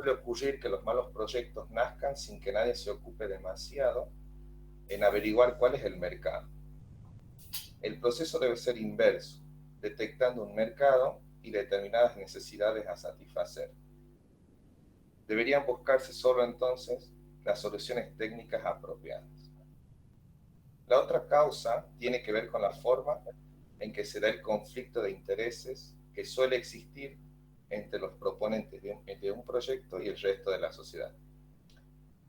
suele ocurrir que los malos proyectos nazcan sin que nadie se ocupe demasiado en averiguar cuál es el mercado. El proceso debe ser inverso, detectando un mercado y determinadas necesidades a satisfacer. Deberían buscarse solo entonces las soluciones técnicas apropiadas. La otra causa tiene que ver con la forma en que se da el conflicto de intereses que suele existir entre los proponentes de un proyecto y el resto de la sociedad.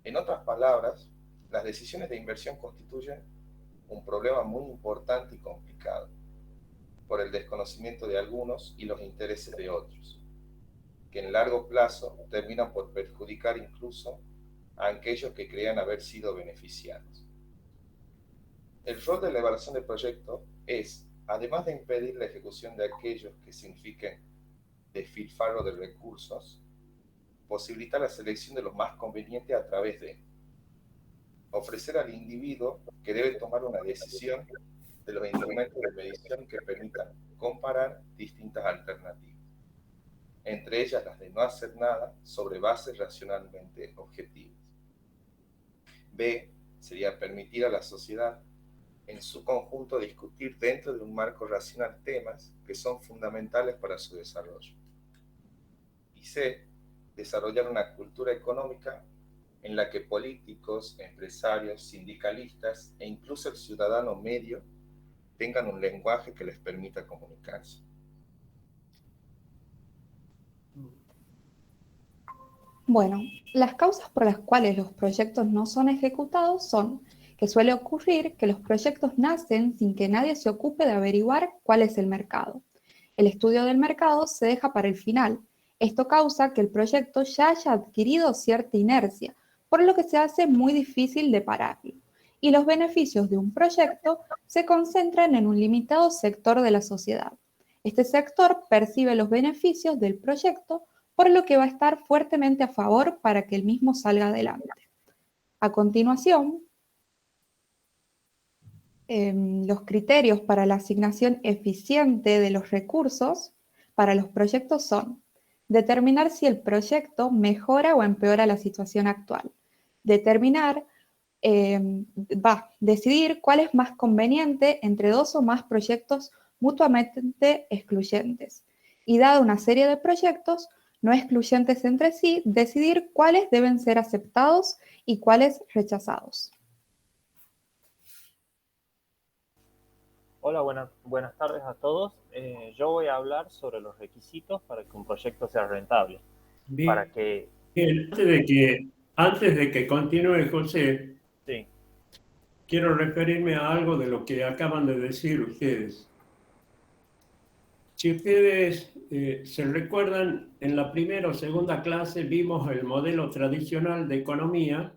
En otras palabras, las decisiones de inversión constituyen un problema muy importante y complicado, por el desconocimiento de algunos y los intereses de otros, que en largo plazo terminan por perjudicar incluso a aquellos que creían haber sido beneficiados. El rol de la evaluación de proyectos es, además de impedir la ejecución de aquellos que signifiquen despilfarro de recursos, posibilitar la selección de los más convenientes a través de ofrecer al individuo que debe tomar una decisión de los instrumentos de medición que permitan comparar distintas alternativas, entre ellas las de no hacer nada sobre bases racionalmente objetivas. B sería permitir a la sociedad en su conjunto discutir dentro de un marco racional temas que son fundamentales para su desarrollo. Y C, desarrollar una cultura económica en la que políticos, empresarios, sindicalistas e incluso el ciudadano medio tengan un lenguaje que les permita comunicarse. Bueno, las causas por las cuales los proyectos no son ejecutados son que suele ocurrir que los proyectos nacen sin que nadie se ocupe de averiguar cuál es el mercado. El estudio del mercado se deja para el final. Esto causa que el proyecto ya haya adquirido cierta inercia, por lo que se hace muy difícil de pararlo. Y los beneficios de un proyecto se concentran en un limitado sector de la sociedad. Este sector percibe los beneficios del proyecto, por lo que va a estar fuertemente a favor para que el mismo salga adelante. A continuación, los criterios para la asignación eficiente de los recursos para los proyectos son determinar si el proyecto mejora o empeora la situación actual, decidir cuál es más conveniente entre dos o más proyectos mutuamente excluyentes y, dada una serie de proyectos no excluyentes entre sí, decidir cuáles deben ser aceptados y cuáles rechazados. Hola, buenas tardes a todos. Yo voy a hablar sobre los requisitos para que un proyecto sea rentable. Bien, antes de que continúe, José, sí. Quiero referirme a algo de lo que acaban de decir ustedes. Si ustedes se recuerdan, en la primera o segunda clase vimos el modelo tradicional de economía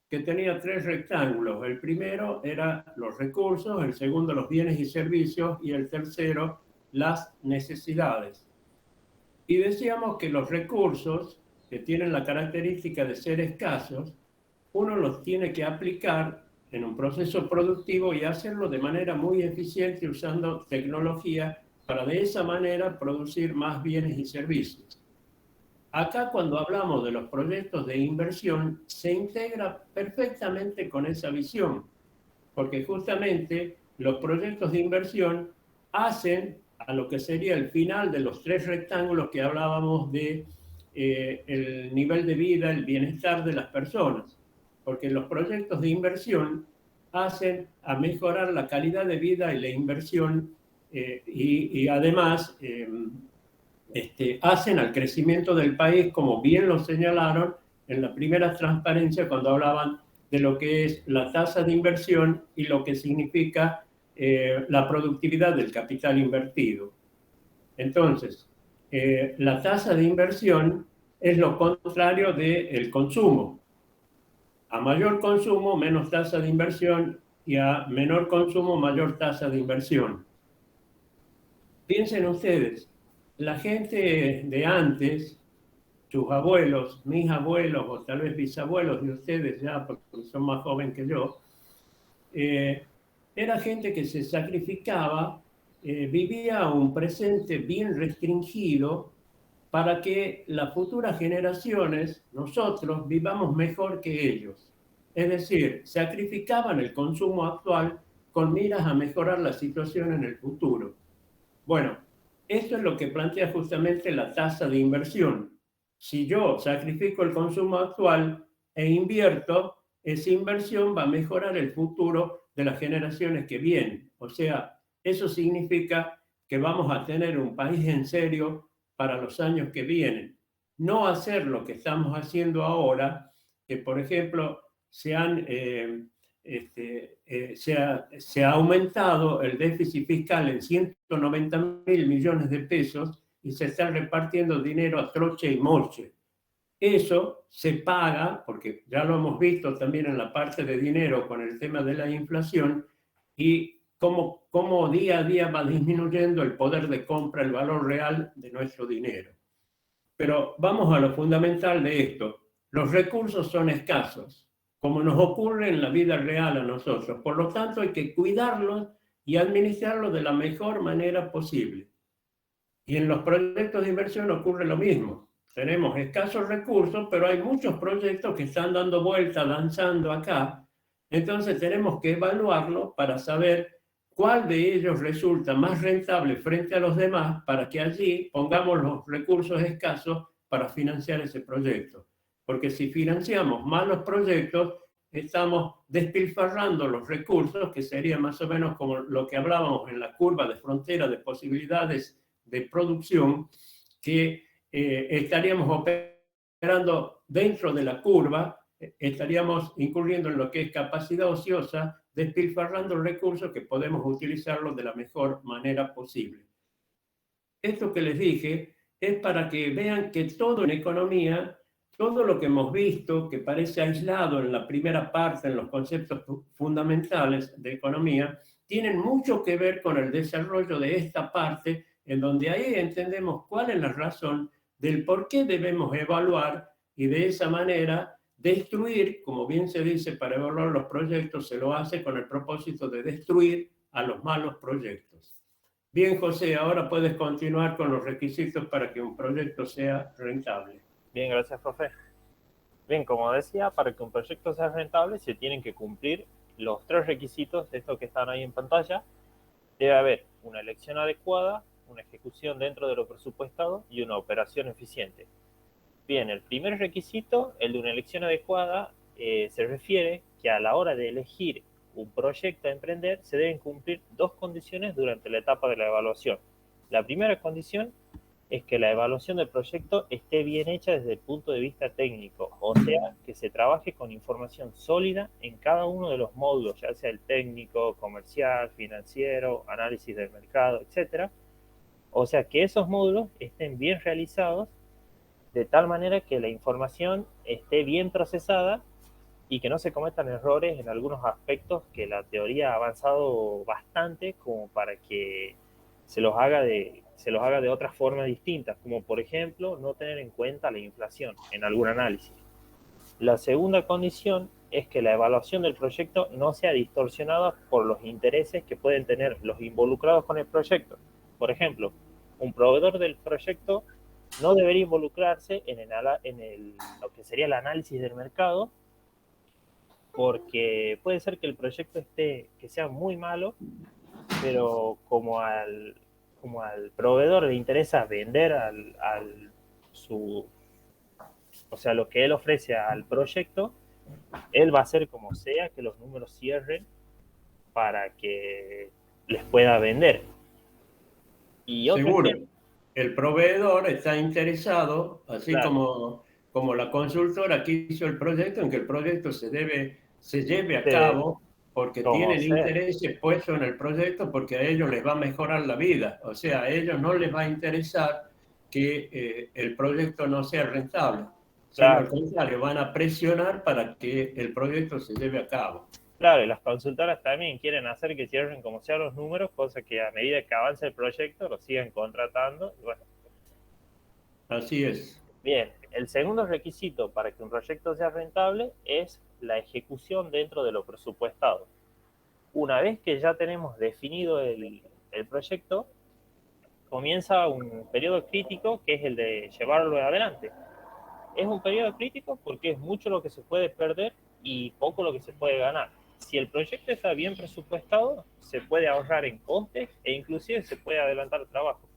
que tenía 3 rectángulos. El primero era los recursos, el segundo los bienes y servicios y el tercero las necesidades. Y decíamos que los recursos, que tienen la característica de ser escasos, uno los tiene que aplicar en un proceso productivo y hacerlo de manera muy eficiente usando tecnología para de esa manera producir más bienes y servicios. Acá cuando hablamos de los proyectos de inversión se integra perfectamente con esa visión, porque justamente los proyectos de inversión hacen a lo que sería el final de los 3 rectángulos que hablábamos de el nivel de vida, el bienestar de las personas, porque los proyectos de inversión hacen a mejorar la calidad de vida y la inversión y además hacen al crecimiento del país, como bien lo señalaron en la primera transparencia cuando hablaban de lo que es la tasa de inversión y lo que significa la productividad del capital invertido. Entonces, la tasa de inversión es lo contrario del consumo. A mayor consumo, menos tasa de inversión, y a menor consumo, mayor tasa de inversión. Piensen ustedes, la gente de antes, sus abuelos, mis abuelos o tal vez bisabuelos de ustedes ya, porque son más jóvenes que yo, era gente que se sacrificaba, vivía un presente bien restringido para que las futuras generaciones, nosotros, vivamos mejor que ellos. Es decir, sacrificaban el consumo actual con miras a mejorar la situación en el futuro. Bueno, esto es lo que plantea justamente la tasa de inversión. Si yo sacrifico el consumo actual e invierto, esa inversión va a mejorar el futuro de las generaciones que vienen. O sea, eso significa que vamos a tener un país en serio para los años que vienen. No hacer lo que estamos haciendo ahora, que por ejemplo se ha aumentado el déficit fiscal en 190.000 millones de pesos y se está repartiendo dinero a troche y moche. Eso se paga, porque ya lo hemos visto también en la parte de dinero con el tema de la inflación, y cómo día a día va disminuyendo el poder de compra, el valor real de nuestro dinero. Pero vamos a lo fundamental de esto. Los recursos son escasos, como nos ocurre en la vida real a nosotros. Por lo tanto, hay que cuidarlos y administrarlos de la mejor manera posible. Y en los proyectos de inversión ocurre lo mismo. Tenemos escasos recursos, pero hay muchos proyectos que están dando vuelta, danzando acá. Entonces tenemos que evaluarlo para saber cuál de ellos resulta más rentable frente a los demás para que allí pongamos los recursos escasos para financiar ese proyecto. Porque si financiamos mal los proyectos, estamos despilfarrando los recursos, que sería más o menos como lo que hablábamos en la curva de frontera de posibilidades de producción, que estaríamos operando dentro de la curva, estaríamos incurriendo en lo que es capacidad ociosa, despilfarrando recursos que podemos utilizarlos de la mejor manera posible. Esto que les dije es para que vean que todo en economía, todo lo que hemos visto, que parece aislado en la primera parte, en los conceptos fundamentales de economía, tienen mucho que ver con el desarrollo de esta parte, en donde ahí entendemos cuál es la razón del por qué debemos evaluar y de esa manera destruir, como bien se dice, para evaluar los proyectos, se lo hace con el propósito de destruir a los malos proyectos. Bien, José, ahora puedes continuar con los requisitos para que un proyecto sea rentable. Bien, gracias, profe. Bien, como decía, para que un proyecto sea rentable se tienen que cumplir los 3 requisitos de estos que están ahí en pantalla. Debe haber una elección adecuada, una ejecución dentro de lo presupuestado y una operación eficiente. Bien, el primer requisito, el de una elección adecuada, se refiere que a la hora de elegir un proyecto a emprender se deben cumplir 2 condiciones durante la etapa de la evaluación. La primera condición es que la evaluación del proyecto esté bien hecha desde el punto de vista técnico, o sea, que se trabaje con información sólida en cada uno de los módulos, ya sea el técnico, comercial, financiero, análisis del mercado, etc. O sea, que esos módulos estén bien realizados de tal manera que la información esté bien procesada y que no se cometan errores en algunos aspectos que la teoría ha avanzado bastante como para que se los haga de otras formas distintas, como por ejemplo no tener en cuenta la inflación en algún análisis. La segunda condición es que la evaluación del proyecto no sea distorsionada por los intereses que pueden tener los involucrados con el proyecto. Por ejemplo, un proveedor del proyecto no debería involucrarse en lo que sería el análisis del mercado, porque puede ser que el proyecto que sea muy malo, pero como al proveedor le interesa vender o sea, lo que él ofrece al proyecto, él va a hacer como sea que los números cierren para que les pueda vender. Y seguro, el proveedor está interesado, así claro, como la consultora que hizo el proyecto, en que el proyecto se lleve a cabo, porque como tienen sea. intereses puestos en el proyecto, porque a ellos les va a mejorar la vida. O sea, a ellos no les va a interesar que el proyecto no sea rentable, sino Claro. al contrario, van a presionar para que el proyecto se lleve a cabo. Claro, y las consultoras también quieren hacer que cierren como sea los números, cosa que a medida que avance el proyecto lo sigan contratando. Y bueno. Así es. Bien, el segundo requisito para que un proyecto sea rentable es la ejecución dentro de lo presupuestado. Una vez que ya tenemos definido el proyecto, comienza un periodo crítico que es el de llevarlo adelante. Es un periodo crítico porque es mucho lo que se puede perder y poco lo que se puede ganar. Si el proyecto está bien presupuestado, se puede ahorrar en costes e inclusive se puede adelantar el trabajo.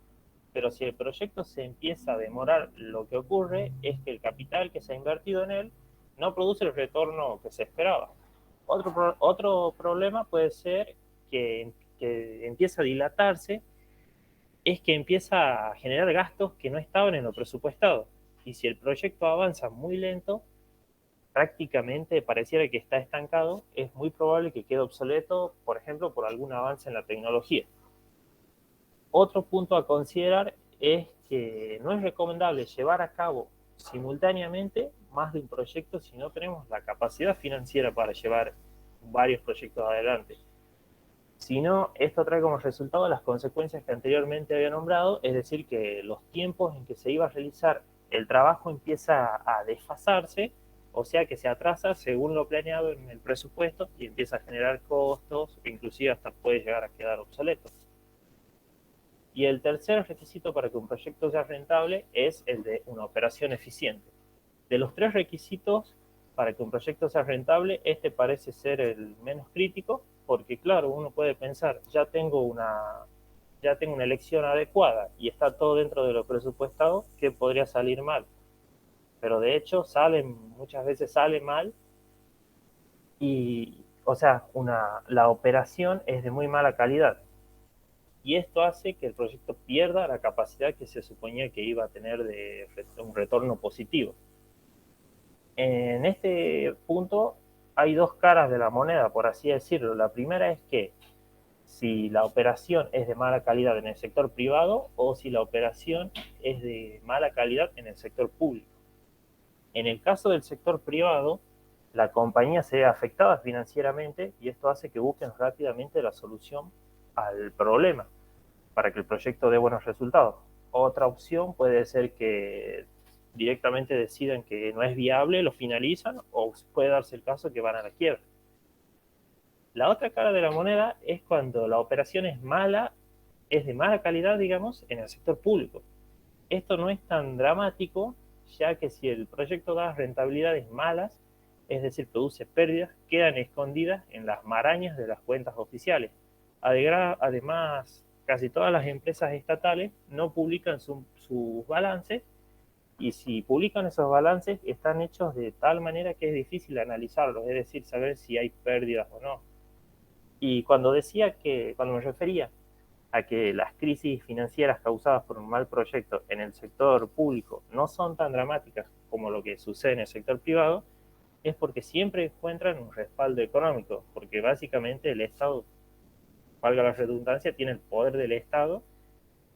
Pero si el proyecto se empieza a demorar, lo que ocurre es que el capital que se ha invertido en él no produce el retorno que se esperaba. Otro problema puede ser que empieza a dilatarse, es que empieza a generar gastos que no estaban en lo presupuestado. Y si el proyecto avanza muy lento, prácticamente pareciera que está estancado, es muy probable que quede obsoleto, por ejemplo, por algún avance en la tecnología. Otro punto a considerar es que no es recomendable llevar a cabo simultáneamente más de un proyecto si no tenemos la capacidad financiera para llevar varios proyectos adelante. Si no, esto trae como resultado las consecuencias que anteriormente había nombrado, es decir, que los tiempos en que se iba a realizar el trabajo empieza a desfasarse, o sea que se atrasa según lo planeado en el presupuesto y empieza a generar costos, inclusive hasta puede llegar a quedar obsoleto. Y el tercer requisito para que un proyecto sea rentable es el de una operación eficiente. De los tres requisitos para que un proyecto sea rentable, este parece ser el menos crítico, porque claro, uno puede pensar, ya tengo una elección adecuada y está todo dentro de lo presupuestado, ¿qué podría salir mal? Pero de hecho muchas veces sale mal y, o sea, la operación es de muy mala calidad. Y esto hace que el proyecto pierda la capacidad que se suponía que iba a tener de un retorno positivo. En este punto hay dos caras de la moneda, por así decirlo. La primera es que si la operación es de mala calidad en el sector privado o si la operación es de mala calidad en el sector público. En el caso del sector privado, la compañía se ve afectada financieramente y esto hace que busquen rápidamente la solución al problema para que el proyecto dé buenos resultados. Otra opción puede ser que directamente decidan que no es viable, lo finalizan, o puede darse el caso que van a la quiebra. La otra cara de la moneda es cuando la operación es mala, es de mala calidad, digamos, en el sector público. Esto no es tan dramático, ya que si el proyecto da rentabilidades malas, es decir, produce pérdidas, quedan escondidas en las marañas de las cuentas oficiales. Además, casi todas las empresas estatales no publican sus balances, y si publican esos balances están hechos de tal manera que es difícil analizarlos, es decir, saber si hay pérdidas o no. Y cuando me refería a que las crisis financieras causadas por un mal proyecto en el sector público no son tan dramáticas como lo que sucede en el sector privado, es porque siempre encuentran un respaldo económico, porque básicamente el Estado, valga la redundancia, tiene el poder del Estado,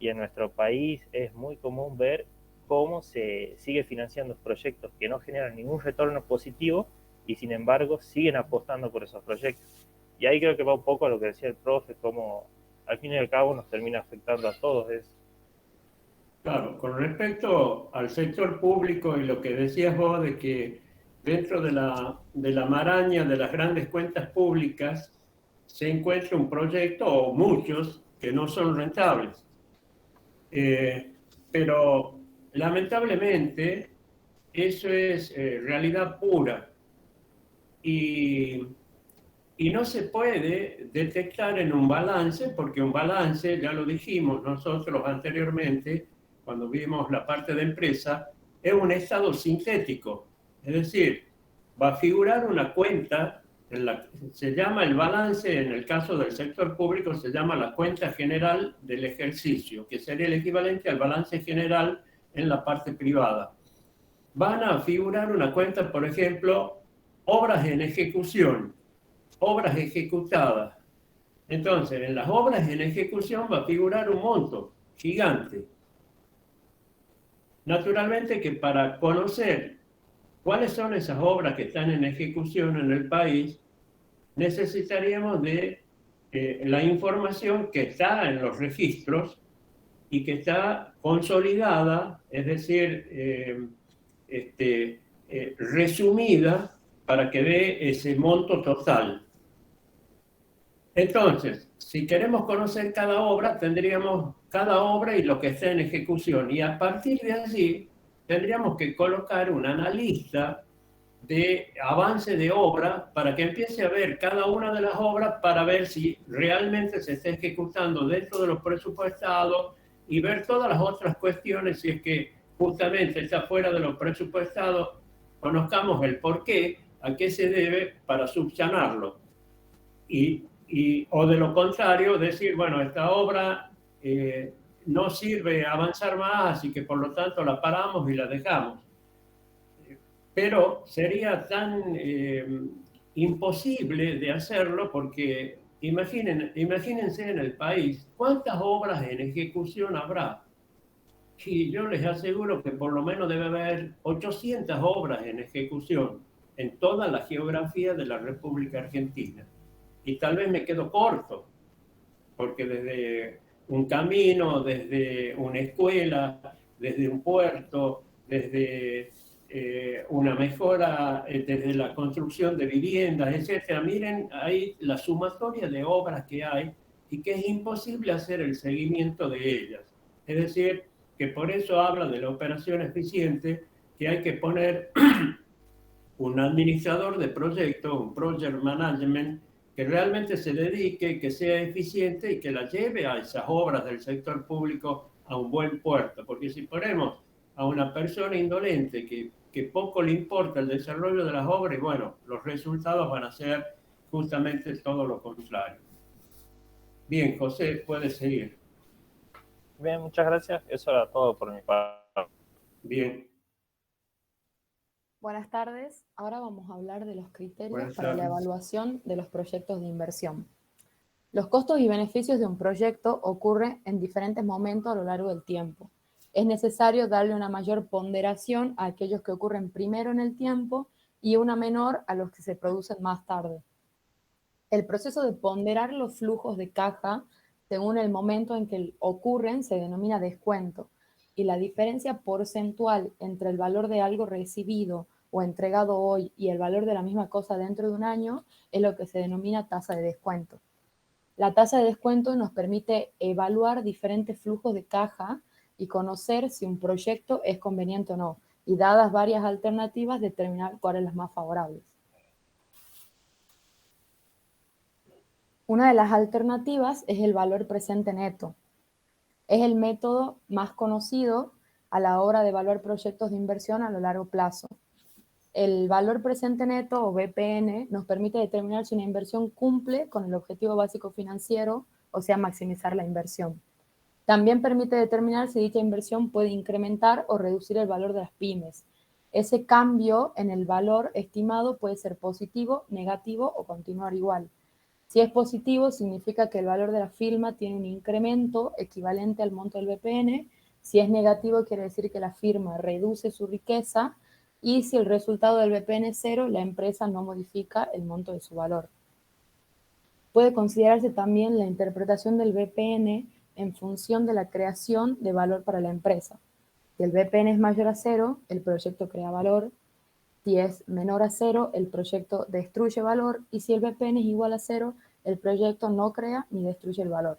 y en nuestro país es muy común ver cómo se sigue financiando proyectos que no generan ningún retorno positivo y sin embargo siguen apostando por esos proyectos. Y ahí creo que va un poco a lo que decía el profe, cómo al fin y al cabo nos termina afectando a todos eso. Claro, con respecto al sector público y lo que decías vos de que dentro de la maraña de las grandes cuentas públicas se encuentra un proyecto o muchos que no son rentables. Pero lamentablemente eso es realidad pura y no se puede detectar en un balance, porque un balance, ya lo dijimos nosotros anteriormente, cuando vimos la parte de empresa, es un estado sintético. Es decir, va a figurar una cuenta, se llama el balance, en el caso del sector público, se llama la cuenta general del ejercicio, que sería el equivalente al balance general en la parte privada. Van a figurar una cuenta, por ejemplo, obras en ejecución, obras ejecutadas. Entonces, en las obras en ejecución va a figurar un monto gigante. Naturalmente que para conocer cuáles son esas obras que están en ejecución en el país, necesitaríamos de la información que está en los registros y que está consolidada, es decir, resumida para que dé ese monto total. Entonces, si queremos conocer cada obra, tendríamos cada obra y lo que está en ejecución. Y a partir de allí, tendríamos que colocar un analista de avance de obra para que empiece a ver cada una de las obras para ver si realmente se está ejecutando dentro de los presupuestados y ver todas las otras cuestiones si es que justamente está fuera de los presupuestados, conozcamos el por qué, a qué se debe para subsanarlo. O de lo contrario, decir, bueno, esta obra no sirve avanzar más, así que por lo tanto la paramos y la dejamos. Pero sería tan imposible de hacerlo porque imagínense en el país cuántas obras en ejecución habrá. Y yo les aseguro que por lo menos debe haber 800 obras en ejecución en toda la geografía de la República Argentina. Y tal vez me quedo corto, porque desde un camino, desde una escuela, desde un puerto, desde una mejora, desde la construcción de viviendas, etc. Miren ahí la sumatoria de obras que hay y que es imposible hacer el seguimiento de ellas. Es decir, que por eso habla de la operación eficiente, que hay que poner un administrador de proyecto, un project management, que realmente se dedique, que sea eficiente y que la lleve a esas obras del sector público a un buen puerto. Porque si ponemos a una persona indolente que poco le importa el desarrollo de las obras, bueno, los resultados van a ser justamente todo lo contrario. Bien, José, puedes seguir. Bien, muchas gracias. Eso era todo por mi parte. Bien. Buenas tardes. Ahora vamos a hablar de los criterios para la evaluación de los proyectos de inversión. Los costos y beneficios de un proyecto ocurren en diferentes momentos a lo largo del tiempo. Es necesario darle una mayor ponderación a aquellos que ocurren primero en el tiempo y una menor a los que se producen más tarde. El proceso de ponderar los flujos de caja según el momento en que ocurren se denomina descuento, y la diferencia porcentual entre el valor de algo recibido o entregado hoy y el valor de la misma cosa dentro de un año es lo que se denomina tasa de descuento. La tasa de descuento nos permite evaluar diferentes flujos de caja y conocer si un proyecto es conveniente o no, y dadas varias alternativas, determinar cuáles las más favorables. Una de las alternativas es el valor presente neto. Es el método más conocido a la hora de evaluar proyectos de inversión a lo largo plazo. El valor presente neto, o VPN, nos permite determinar si una inversión cumple con el objetivo básico financiero, o sea, maximizar la inversión. También permite determinar si dicha inversión puede incrementar o reducir el valor de las pymes. Ese cambio en el valor estimado puede ser positivo, negativo o continuar igual. Si es positivo, significa que el valor de la firma tiene un incremento equivalente al monto del VPN. Si es negativo, quiere decir que la firma reduce su riqueza. Y si el resultado del VPN es cero, la empresa no modifica el monto de su valor. Puede considerarse también la interpretación del VPN en función de la creación de valor para la empresa. Si el VPN es mayor a cero, el proyecto crea valor. Si es menor a cero, el proyecto destruye valor. Y si el VPN es igual a cero, el proyecto no crea ni destruye el valor.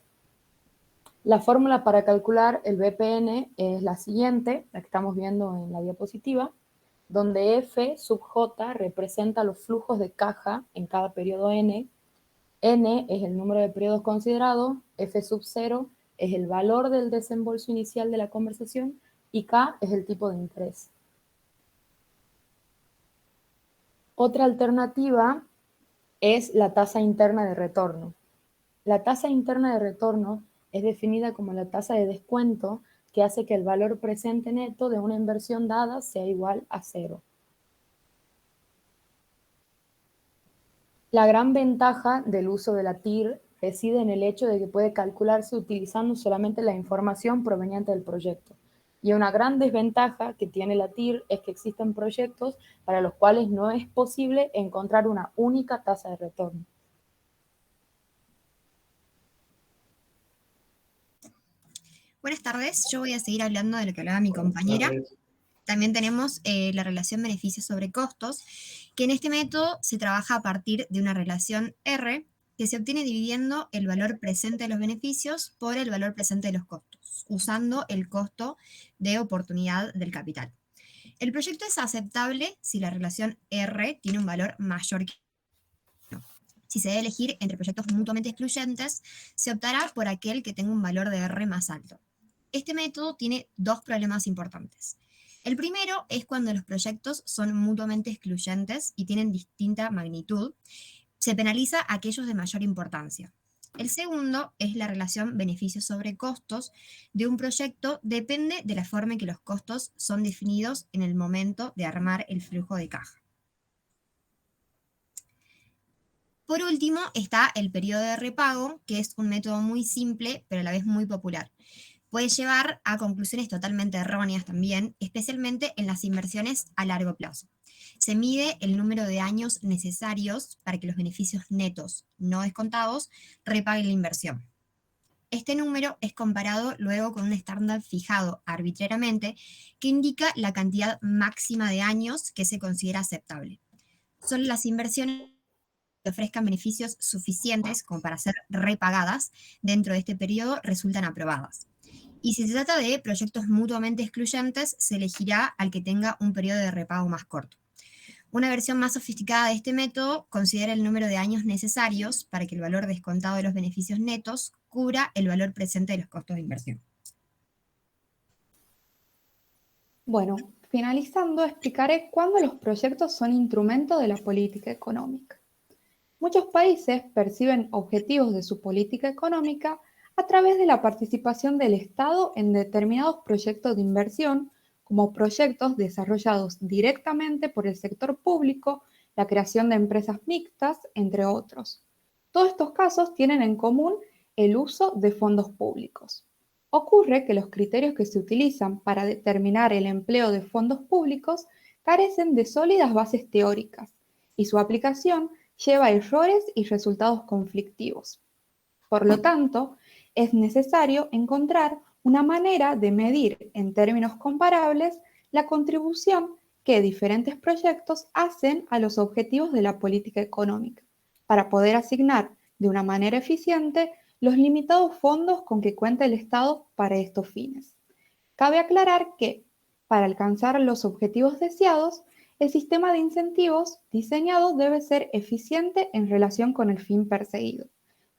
La fórmula para calcular el VPN es la siguiente, la que estamos viendo en la diapositiva, donde F sub J representa los flujos de caja en cada periodo N. N es el número de periodos considerados, F sub 0 es el valor del desembolso inicial de la conversación y K es el tipo de interés. Otra alternativa es la tasa interna de retorno. La tasa interna de retorno es definida como la tasa de descuento que hace que el valor presente neto de una inversión dada sea igual a cero. La gran ventaja del uso de la TIR reside en el hecho de que puede calcularse utilizando solamente la información proveniente del proyecto. Y una gran desventaja que tiene la TIR es que existen proyectos para los cuales no es posible encontrar una única tasa de retorno. Buenas tardes, yo voy a seguir hablando de lo que hablaba mi compañera. También tenemos la relación beneficios sobre costos, que en este método se trabaja a partir de una relación R, que se obtiene dividiendo el valor presente de los beneficios por el valor presente de los costos, usando el costo de oportunidad del capital. El proyecto es aceptable si la relación R tiene un valor mayor que 1. Si se debe elegir entre proyectos mutuamente excluyentes, se optará por aquel que tenga un valor de R más alto. Este método tiene dos problemas importantes. El primero es cuando los proyectos son mutuamente excluyentes y tienen distinta magnitud, se penaliza a aquellos de mayor importancia. El segundo es la relación beneficios sobre costos de un proyecto depende de la forma en que los costos son definidos en el momento de armar el flujo de caja. Por último está el periodo de repago, que es un método muy simple, pero a la vez muy popular. Puede llevar a conclusiones totalmente erróneas también, especialmente en las inversiones a largo plazo. Se mide el número de años necesarios para que los beneficios netos no descontados repaguen la inversión. Este número es comparado luego con un estándar fijado arbitrariamente que indica la cantidad máxima de años que se considera aceptable. Solo las inversiones que ofrezcan beneficios suficientes como para ser repagadas dentro de este periodo resultan aprobadas. Y si se trata de proyectos mutuamente excluyentes, se elegirá al que tenga un periodo de repago más corto. Una versión más sofisticada de este método considera el número de años necesarios para que el valor descontado de los beneficios netos cubra el valor presente de los costos de inversión. Bueno, finalizando, explicaré cuándo los proyectos son instrumento de la política económica. Muchos países perciben objetivos de su política económica a través de la participación del Estado en determinados proyectos de inversión, como proyectos desarrollados directamente por el sector público, la creación de empresas mixtas, entre otros. Todos estos casos tienen en común el uso de fondos públicos. Ocurre que los criterios que se utilizan para determinar el empleo de fondos públicos carecen de sólidas bases teóricas y su aplicación lleva a errores y resultados conflictivos. Por lo tanto, es necesario encontrar una manera de medir en términos comparables la contribución que diferentes proyectos hacen a los objetivos de la política económica, para poder asignar de una manera eficiente los limitados fondos con que cuenta el Estado para estos fines. Cabe aclarar que, para alcanzar los objetivos deseados, el sistema de incentivos diseñado debe ser eficiente en relación con el fin perseguido.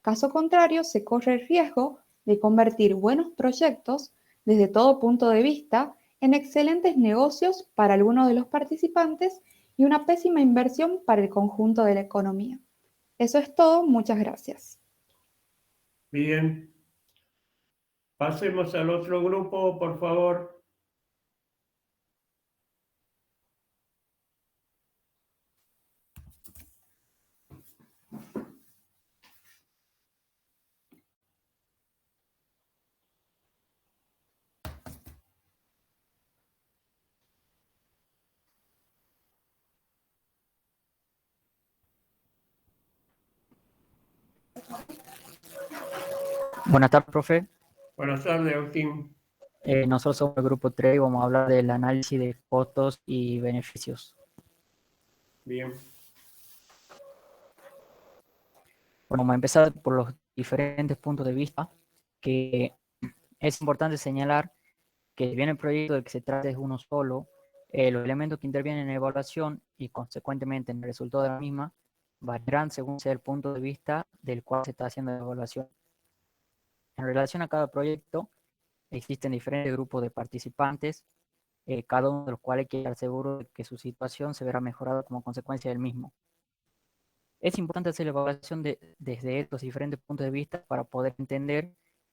Caso contrario, se corre el riesgo de convertir buenos proyectos, desde todo punto de vista, en excelentes negocios para algunos de los participantes y una pésima inversión para el conjunto de la economía. Eso es todo, muchas gracias. Bien. Pasemos al otro grupo, por favor. Buenas tardes, profe. Buenas tardes, Agustín. Nosotros somos el grupo 3 y vamos a hablar del análisis de costos y beneficios. Bien. Bueno, vamos a empezar por los diferentes puntos de vista, que es importante señalar que si bien el proyecto del que se trata es uno solo, los elementos que intervienen en la evaluación y consecuentemente en el resultado de la misma variarán según sea el punto de vista del cual se está haciendo la evaluación. En relación a cada proyecto, existen diferentes grupos de participantes, cada uno de los cuales quiere estar seguro de que su situación se verá mejorada como consecuencia del mismo. Es importante hacer la evaluación desde estos diferentes puntos de vista para poder entender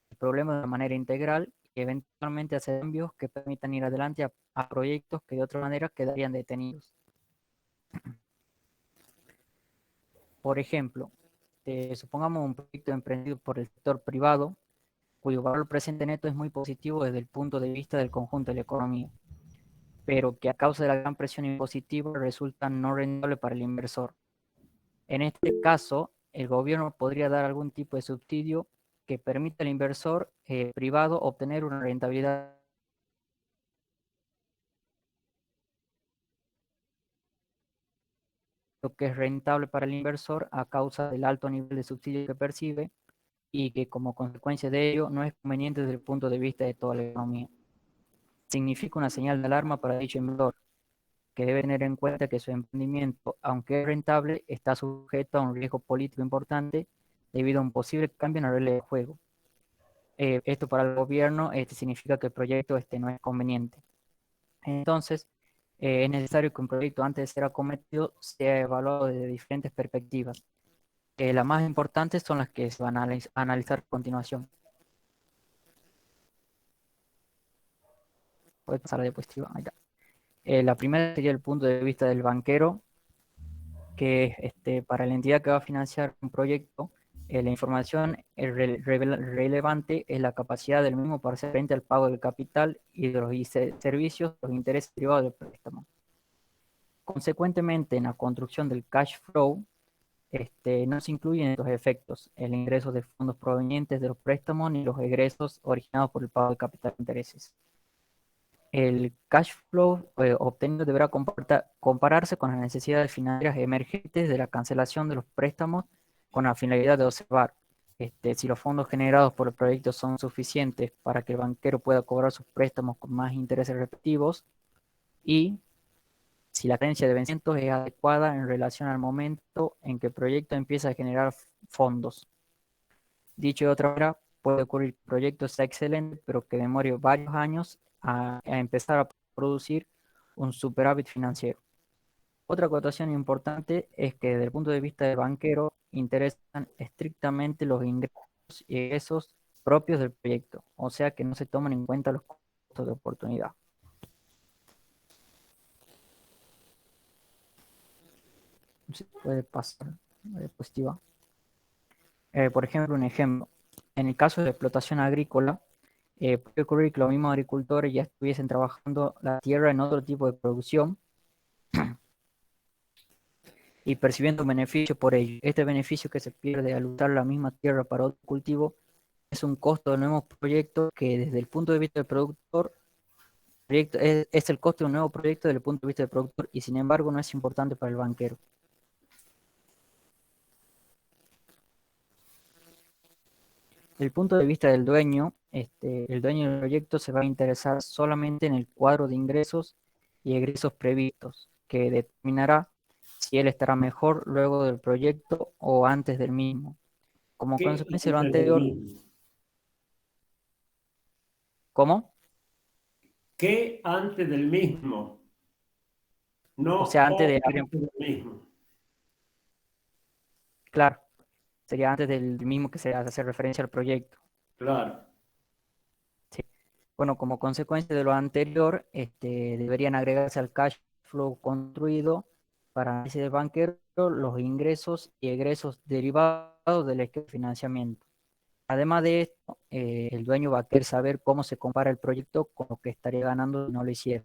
el problema de una manera integral y eventualmente hacer cambios que permitan ir adelante a proyectos que de otra manera quedarían detenidos. Por ejemplo, supongamos un proyecto emprendido por el sector privado, cuyo valor presente neto es muy positivo desde el punto de vista del conjunto de la economía, pero que a causa de la gran presión impositiva resulta no rentable para el inversor. En este caso, el gobierno podría dar algún tipo de subsidio que permita al inversor privado obtener una rentabilidad proyecto que es rentable para el inversor a causa del alto nivel de subsidio que percibe y que como consecuencia de ello no es conveniente desde el punto de vista de toda la economía. Significa una señal de alarma para dicho inversor, que debe tener en cuenta que su emprendimiento, aunque es rentable, está sujeto a un riesgo político importante debido a un posible cambio en la regla de juego. Esto para el gobierno significa que el proyecto no es conveniente. Entonces, es necesario que un proyecto antes de ser acometido sea evaluado desde diferentes perspectivas. Las más importantes son las que se van a analizar a continuación. Puede pasar la diapositiva. Ahí está. La primera sería el punto de vista del banquero, que para la entidad que va a financiar un proyecto, la información relevante es la capacidad del mismo para hacer frente al pago del capital y de los servicios, los intereses derivados del préstamo. Consecuentemente, en la construcción del cash flow, no se incluyen estos efectos, el ingreso de fondos provenientes de los préstamos ni los egresos originados por el pago de capital e intereses. El cash flow obtenido deberá compararse con las necesidades financieras emergentes de la cancelación de los préstamos con la finalidad de observar si los fondos generados por el proyecto son suficientes para que el banquero pueda cobrar sus préstamos con más intereses respectivos y si la cadencia de vencimientos es adecuada en relación al momento en que el proyecto empieza a generar fondos. Dicho de otra manera, puede ocurrir que el proyecto sea excelente, pero que demore varios años a empezar a producir un superávit financiero. Otra acotación importante es que desde el punto de vista del banquero interesan estrictamente los ingresos y egresos propios del proyecto, o sea que no se toman en cuenta los costos de oportunidad. Se puede pasar la diapositiva. Por ejemplo, un ejemplo. En el caso de la explotación agrícola, puede ocurrir que los mismos agricultores ya estuviesen trabajando la tierra en otro tipo de producción y percibiendo un beneficio por ello. Este beneficio que se pierde al usar la misma tierra para otro cultivo es un costo del nuevo proyecto que desde el punto de vista del productor, es el costo de un nuevo proyecto desde el punto de vista del productor y sin embargo no es importante para el banquero. Desde el punto de vista del dueño, el dueño del proyecto se va a interesar solamente en el cuadro de ingresos y egresos previstos, que determinará si él estará mejor luego del proyecto o antes del mismo. Como consecuencia de lo anterior, ¿cómo? ¿Qué antes del mismo? No, O sea, antes de antes del mismo. claro, sería antes del mismo que se hace referencia al proyecto. Claro. Sí. Bueno, como consecuencia de lo anterior, deberían agregarse al cash flow construido para análisis del banquero los ingresos y egresos derivados del esquema de financiamiento. Además de esto, el dueño va a querer saber cómo se compara el proyecto con lo que estaría ganando si no lo hiciera.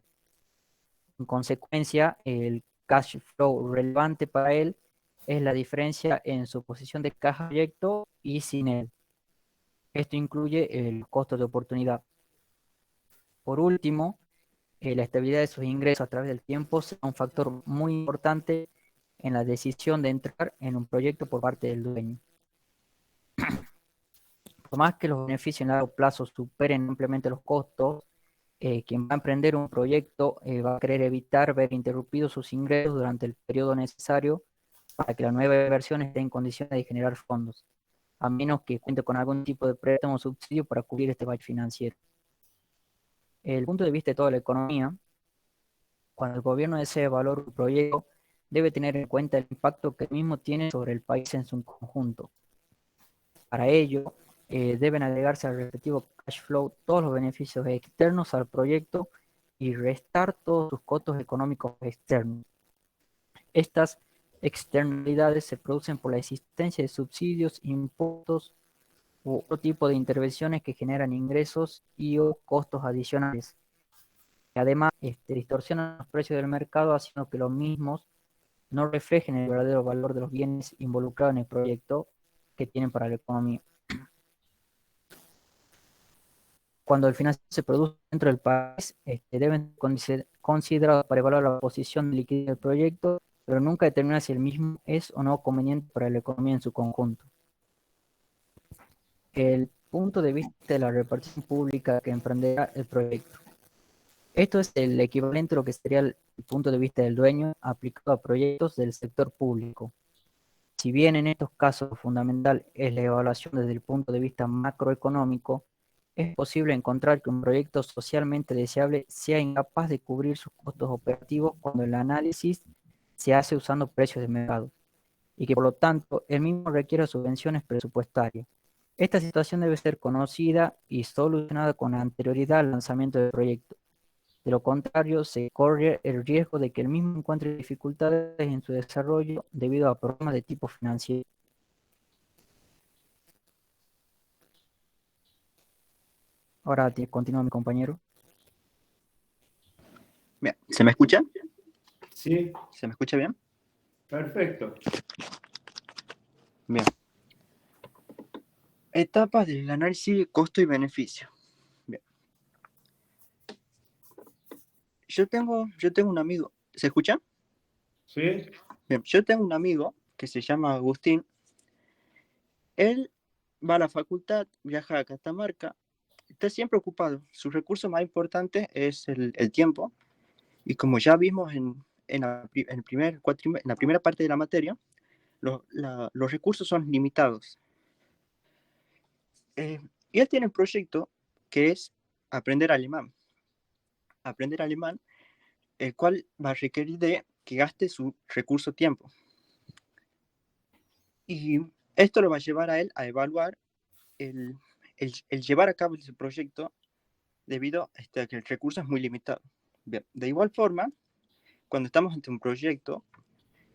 En consecuencia, el cash flow relevante para él es la diferencia en su posición de caja proyecto y sin él. Esto incluye el costo de oportunidad. Por último, la estabilidad de sus ingresos a través del tiempo será un factor muy importante en la decisión de entrar en un proyecto por parte del dueño. Por más que los beneficios en largo plazo superen ampliamente los costos, quien va a emprender un proyecto va a querer evitar ver interrumpidos sus ingresos durante el periodo necesario para que la nueva inversión esté en condiciones de generar fondos, a menos que cuente con algún tipo de préstamo o subsidio para cubrir este bache financiero. Desde el punto de vista de toda la economía, cuando el gobierno desea evaluar un proyecto, debe tener en cuenta el impacto que el mismo tiene sobre el país en su conjunto. Para ello, deben agregarse al respectivo cash flow todos los beneficios externos al proyecto y restar todos sus costos económicos externos. Estas externalidades se producen por la existencia de subsidios, impuestos u otro tipo de intervenciones que generan ingresos y o costos adicionales. Además, distorsionan los precios del mercado haciendo que los mismos no reflejen el verdadero valor de los bienes involucrados en el proyecto que tienen para la economía. Cuando el financiamiento se produce dentro del país, deben ser considerados para evaluar la posición de liquidez del proyecto pero nunca determina si el mismo es o no conveniente para la economía en su conjunto. El punto de vista de la repartición pública que emprenderá el proyecto. Esto es el equivalente a lo que sería el punto de vista del dueño aplicado a proyectos del sector público. Si bien en estos casos lo fundamental es la evaluación desde el punto de vista macroeconómico, es posible encontrar que un proyecto socialmente deseable sea incapaz de cubrir sus costos operativos cuando el análisis se hace usando precios de mercado, y que por lo tanto el mismo requiere subvenciones presupuestarias. Esta situación debe ser conocida y solucionada con anterioridad al lanzamiento del proyecto. De lo contrario, se corre el riesgo de que el mismo encuentre dificultades en su desarrollo debido a problemas de tipo financiero. Ahora continúa mi compañero. Bien, ¿se me escucha? Sí, ¿Se me escucha bien? perfecto. Bien. Etapas del análisis costo y beneficio. Bien. Yo tengo un amigo. ¿Se escucha? Sí, Bien, yo tengo un amigo que se llama Agustín. Él va a la facultad, viaja a Catamarca, está siempre ocupado. Su recurso más importante es el tiempo. Y como ya vimos en la primera parte de la materia, los recursos son limitados. Y él tiene un proyecto que es aprender alemán. Aprender alemán, el cual va a requerir de que gaste su recurso tiempo. Y esto lo va a llevar a él a evaluar el llevar a cabo ese proyecto debido a que el recurso es muy limitado. Bien, de igual forma, cuando estamos ante un proyecto,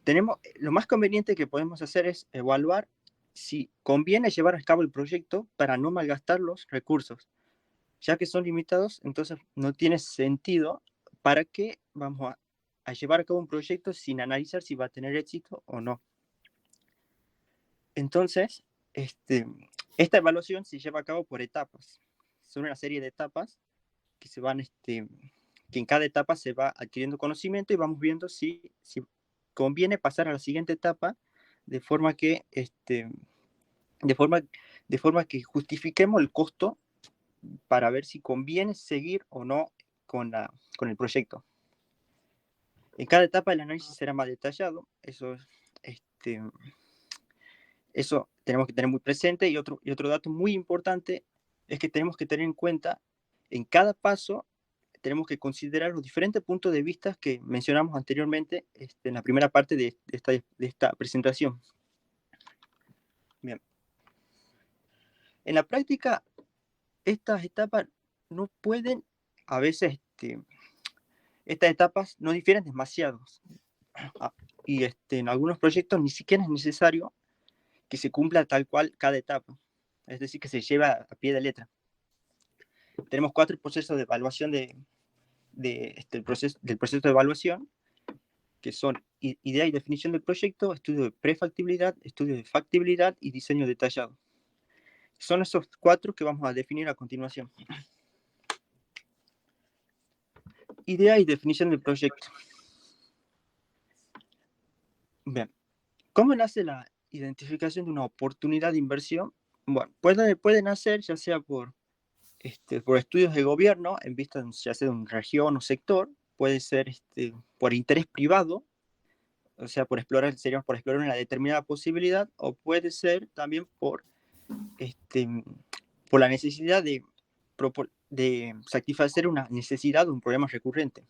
lo más conveniente que podemos hacer es evaluar si conviene llevar a cabo el proyecto para no malgastar los recursos. Ya que son limitados, entonces no tiene sentido para qué vamos a llevar a cabo un proyecto sin analizar si va a tener éxito o no. Entonces, esta evaluación se lleva a cabo por etapas. Son una serie de etapas que se van, que en cada etapa se va adquiriendo conocimiento y vamos viendo si conviene pasar a la siguiente etapa de forma que, de forma que justifiquemos el costo para ver si conviene seguir o no con el proyecto. En cada etapa el análisis será más detallado, eso tenemos que tener muy presente, y otro dato muy importante es que tenemos que tener en cuenta en cada paso, tenemos que considerar los diferentes puntos de vista que mencionamos anteriormente en la primera parte de esta presentación. Bien. En la práctica, estas etapas no pueden, a veces, estas etapas no difieren demasiado. Y en algunos proyectos ni siquiera es necesario que se cumpla tal cual cada etapa. Es decir, que se lleva a pie de letra. Tenemos 4 procesos de evaluación del proceso de evaluación, que son idea y definición del proyecto, estudio de prefactibilidad, estudio de factibilidad y diseño detallado. Son esos 4 que vamos a definir a continuación. Idea y definición del proyecto. Bien, ¿cómo nace la identificación de una oportunidad de inversión? Bueno, puede nacer ya sea por estudios de gobierno en vista ya sea de una región o sector, puede ser por interés privado, o sea, sería por explorar una determinada posibilidad, o puede ser también por la necesidad de satisfacer una necesidad o un problema recurrente.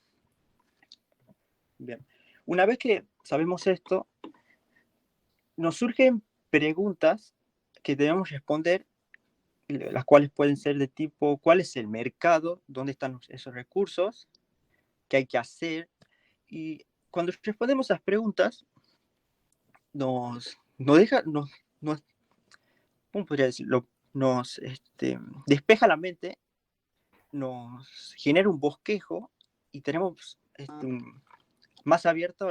Bien, una vez que sabemos esto, nos surgen preguntas que debemos responder, las cuales pueden ser de tipo: ¿cuál es el mercado? ¿Dónde están esos recursos? ¿Qué hay que hacer? Y cuando respondemos a esas preguntas, ¿cómo podría decirlo? Nos despeja la mente, nos genera un bosquejo y tenemos más abierto,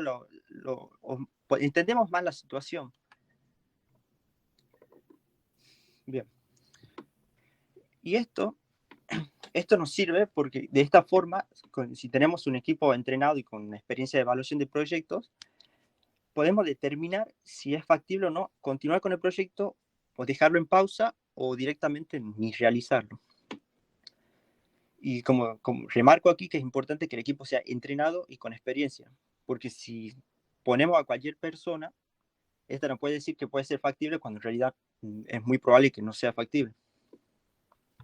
entendemos más la situación. Bien. Y esto nos sirve porque de esta forma, si tenemos un equipo entrenado y con experiencia de evaluación de proyectos, podemos determinar si es factible o no continuar con el proyecto o dejarlo en pausa o directamente ni realizarlo. Y como remarco aquí que es importante que el equipo sea entrenado y con experiencia, porque si ponemos a cualquier persona, esta nos puede decir que puede ser factible cuando en realidad es muy probable que no sea factible.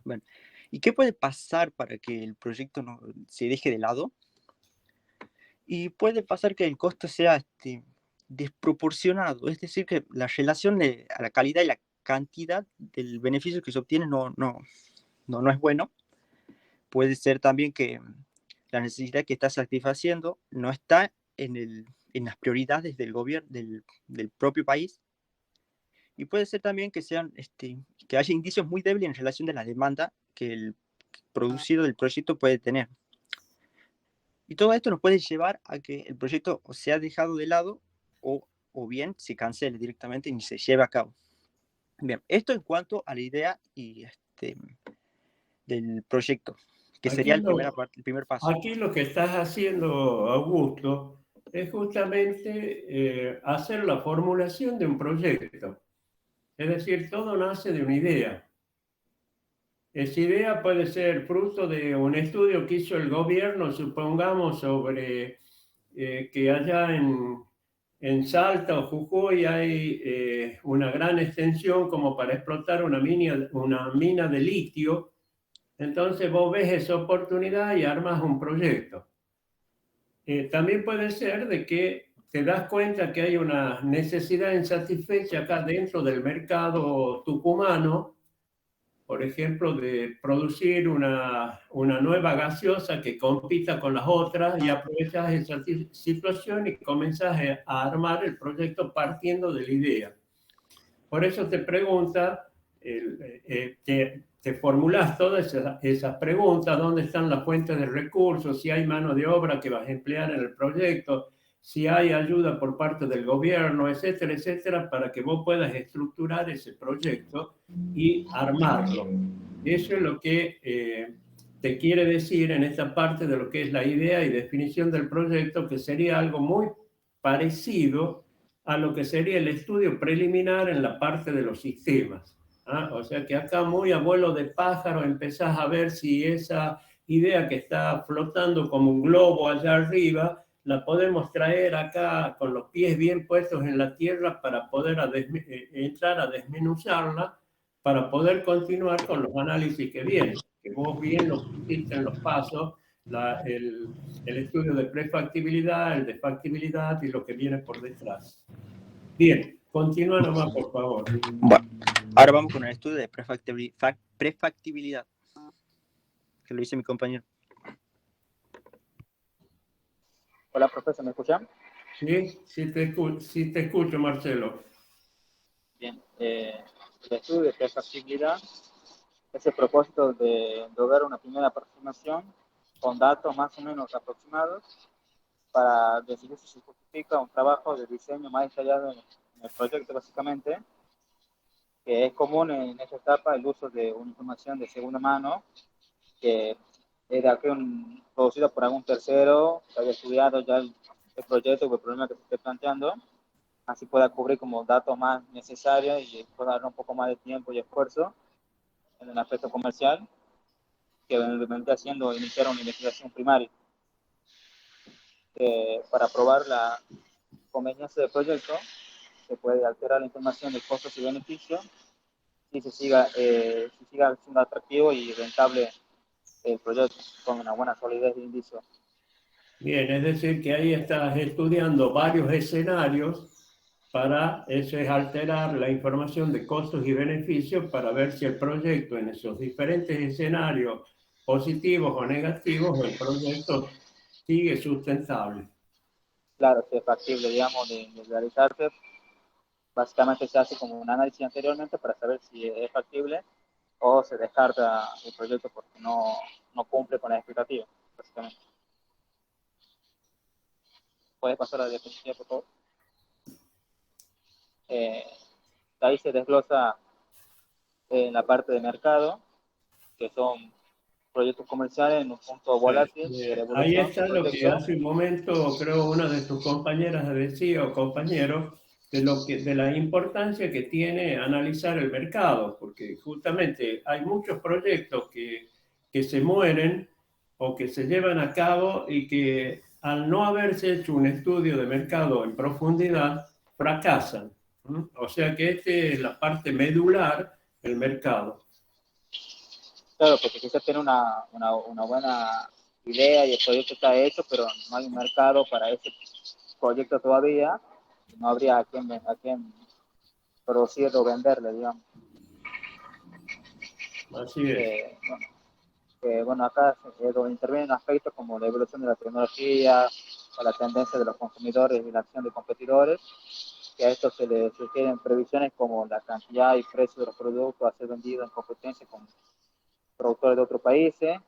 Bueno, ¿y qué puede pasar para que el proyecto no se deje de lado? Y puede pasar que el costo sea desproporcionado, es decir, que la relación a la calidad y la cantidad del beneficio que se obtiene no es bueno. Puede ser también que la necesidad que está satisfaciendo no está en las prioridades del gobierno, del propio país. Y puede ser también que que haya indicios muy débiles en relación de la demanda que el producido del proyecto puede tener. Y todo esto nos puede llevar a que el proyecto o sea dejado de lado o bien se cancele directamente y ni se lleve a cabo. Bien, esto en cuanto a la idea del proyecto, que sería el primer paso. Aquí lo que estás haciendo, Augusto, es justamente hacer la formulación de un proyecto. Es decir, todo nace de una idea. Esa idea puede ser fruto de un estudio que hizo el gobierno, supongamos, sobre que allá en Salta o Jujuy hay una gran extensión como para explotar una mina de litio. Entonces vos ves esa oportunidad y armas un proyecto. También puede ser de que te das cuenta que hay una necesidad insatisfecha acá dentro del mercado tucumano, por ejemplo, de producir una nueva gaseosa que compita con las otras, y aprovechas esa situación y comenzas a armar el proyecto partiendo de la idea. Por eso te pregunta, te formulas todas esas preguntas: ¿dónde están las fuentes de recursos? Si hay mano de obra que vas a emplear en el proyecto, si hay ayuda por parte del gobierno, etcétera, etcétera, para que vos puedas estructurar ese proyecto y armarlo. Eso es lo que te quiere decir en esta parte de lo que es la idea y definición del proyecto, que sería algo muy parecido a lo que sería el estudio preliminar en la parte de los sistemas. O sea que acá, muy a vuelo de pájaro, empezás a ver si esa idea que está flotando como un globo allá arriba la podemos traer acá con los pies bien puestos en la tierra para poder entrar a desmenuzarla, para poder continuar con los análisis que vienen, que vos bien lo pusiste en los pasos, el estudio de prefactibilidad, el de factibilidad y lo que viene por detrás. Bien, continúa nomás, por favor. Bueno, ahora vamos con el estudio de prefactibilidad, que lo dice mi compañero. Hola, profesor, ¿me escuchan? Sí te escucho, Marcelo. Bien, el estudio de prefactibilidad es el propósito de lograr una primera aproximación con datos más o menos aproximados para decidir si se justifica un trabajo de diseño más detallado en el proyecto, básicamente, que es común en esta etapa el uso de una información de segunda mano que era producida por algún tercero que había estudiado ya el proyecto o el problema que se esté planteando, así pueda cubrir como datos más necesarios y pueda dar un poco más de tiempo y esfuerzo en el aspecto comercial que vendría haciendo iniciar una investigación primaria. Para probar la conveniencia del proyecto, se puede alterar la información de costos y beneficios si siga siendo atractivo y rentable el proyecto con una buena solidez de indicios. Bien, es decir, que ahí estás estudiando varios escenarios para eso, es alterar la información de costos y beneficios para ver si el proyecto, en esos diferentes escenarios positivos o negativos, el proyecto sigue sustentable. Claro, si es factible, digamos, de realizarse. Básicamente se hace como un análisis anteriormente para saber si es factible o se descarta el proyecto porque no cumple con las expectativas, básicamente. ¿Puedes pasar a la diapositiva, por favor? De ahí se desglosa en la parte de mercado, que son proyectos comerciales en un punto volátil de la Ahí evolución está del lo que proyecto. hace un momento, creo, una de tus compañeras decía, o compañeros, de la importancia que tiene analizar el mercado, porque justamente hay muchos proyectos que se mueren o que se llevan a cabo y que al no haberse hecho un estudio de mercado en profundidad, fracasan. O sea que esta es la parte medular del mercado. Claro, porque quizás tiene una buena idea y el proyecto está hecho, pero no hay un mercado para ese proyecto todavía, no habría a quién producirlo o venderle, digamos. Así es. Bueno, acá intervienen aspectos como la evolución de la tecnología, o la tendencia de los consumidores y la acción de competidores, que a esto se le sugieren previsiones como la cantidad y precio de los productos a ser vendidos en competencia con productores de otros países,